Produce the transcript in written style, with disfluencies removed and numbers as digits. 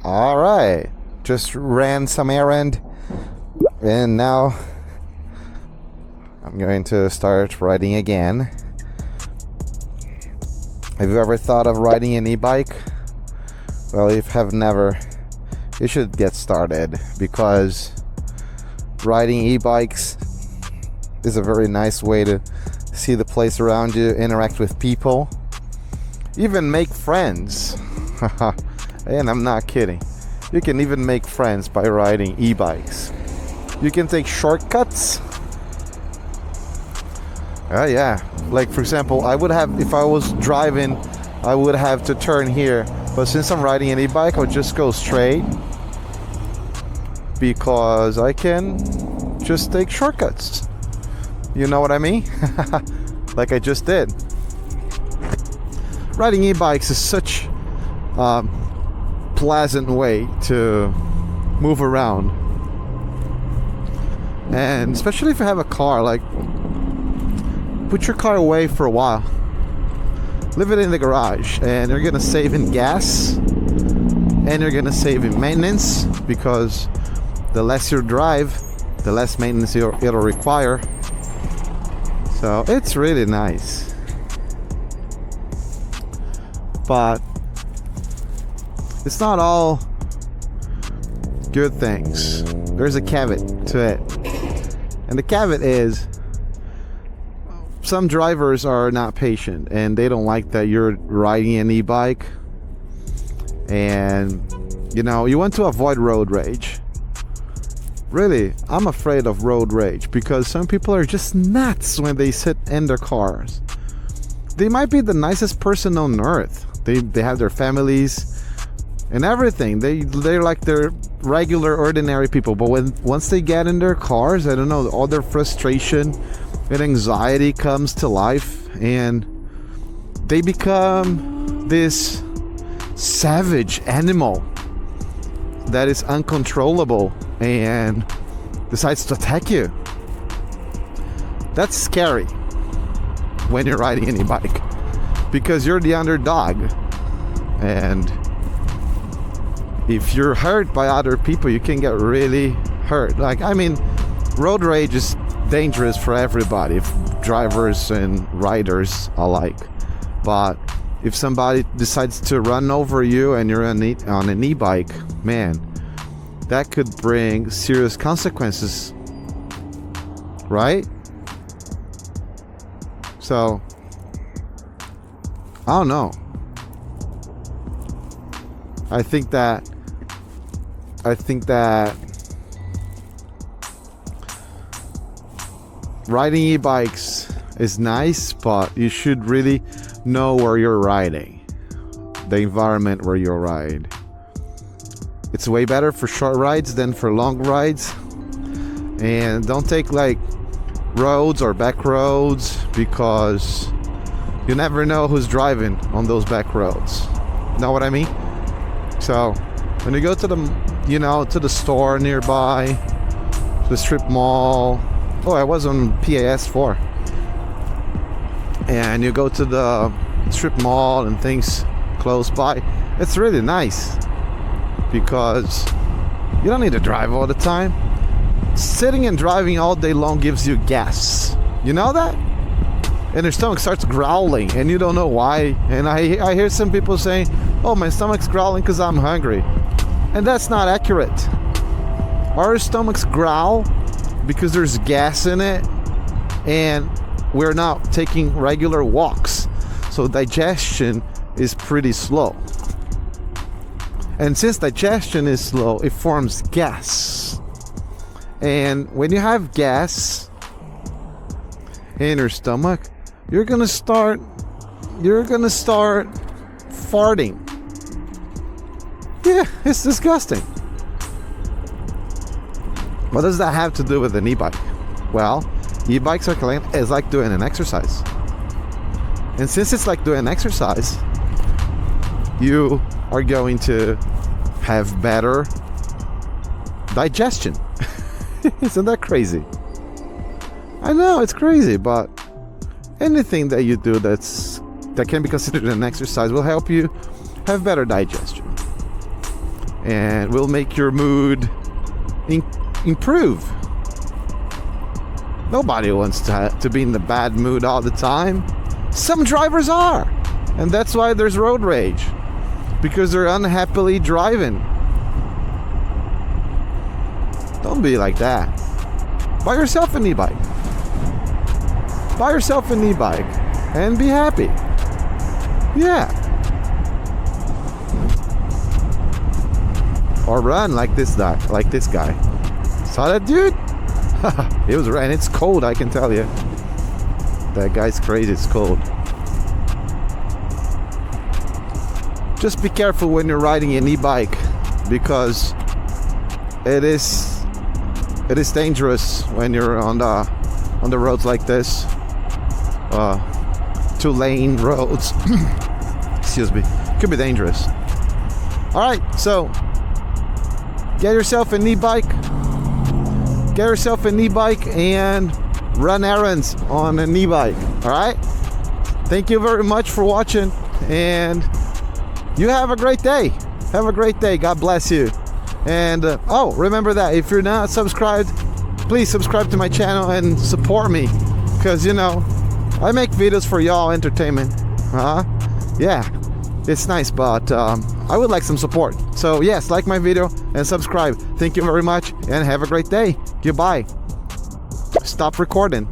All right, just ran some errand, and now I'm going to start riding again. Have you ever thought of riding an e-bike? Well, if you have never, you should get started, because riding e-bikes is a very nice way to see the place around you, interact with people, even make friends. And I'm not kidding. You can even make friends by riding e-bikes. You can take shortcuts. Yeah. Like, for example, I would have, if I was driving, I would have to turn here. But since I'm riding an e-bike, I'll just go straight, because I can just take shortcuts. You know what I mean? Like I just did. Riding e-bikes is such a pleasant way to move around, and especially if you have a car, like, put your car away for a while, leave it in the garage, and you're gonna save in gas, and you're gonna save in maintenance, because the less you drive, the less maintenance it'll require. So it's really nice. But it's not all good things. There's a caveat to it. And the caveat is, some drivers are not patient, and they don't like that you're riding an e-bike. And, you know, you want to avoid road rage. Really, I'm afraid of road rage, because some people are just nuts when they sit in their cars. They might be the nicest person on earth. They have their families and everything. They're like their regular, ordinary people. But once they get in their cars, I don't know, all their frustration and anxiety comes to life, and they become this savage animal that is uncontrollable and decides to attack you. That's scary when you're riding any bike, because you're the underdog, and if you're hurt by other people, you can get really hurt. Like, I mean, road rage is dangerous for everybody, drivers and riders alike. But if somebody decides to run over you and you're on an e-bike, man, that could bring serious consequences, right? So, I don't know. I think that riding e-bikes is nice, but you should really know where you're riding, the environment where you ride. It's way better for short rides than for long rides. And don't take like roads or back roads, because you never know who's driving on those back roads. Know what I mean? So when you go to the store nearby, the strip mall. Oh, I was on PAS 4. And you go to the strip mall and things close by. It's really nice, because you don't need to drive all the time. Sitting and driving all day long gives you gas. You know that? And your stomach starts growling, and you don't know why. And I hear some people saying, oh, my stomach's growling because I'm hungry. And that's not accurate. Our stomachs growl because there's gas in it, and we're not taking regular walks. So digestion is pretty slow. And since digestion is slow, it forms gas. And when you have gas in your stomach, you're gonna start farting. Yeah, it's disgusting. What does that have to do with an e-bike? Well, e-bikes is like doing an exercise. And since it's like doing an exercise, you are going to have better digestion. Isn't that crazy? I know, it's crazy, but anything that you do that can be considered an exercise will help you have better digestion. and will make your mood improve. Nobody wants to be in the bad mood all the time. Some drivers are, and that's why there's road rage, because they're unhappily driving. Don't be like that. Buy yourself an e-bike. Buy yourself an e-bike and be happy. Yeah. Or run like this guy. Saw that dude? It was and it's cold, I can tell you. That guy's crazy, it's cold. Just be careful when you're riding an e-bike, because it is dangerous when you're on the roads like this. 2-lane roads. Excuse me. Could be dangerous. Alright, so get yourself an e-bike. Get yourself an e-bike and run errands on an e-bike. Alright? Thank you very much for watching, and you have a great day. Have a great day. God bless you. And remember that if you're not subscribed, please subscribe to my channel and support me, because you know I make videos for y'all entertainment. Yeah, it's nice, but I would like some support. So yes, like my video and subscribe. Thank you very much, and have a great day. Goodbye. Stop recording.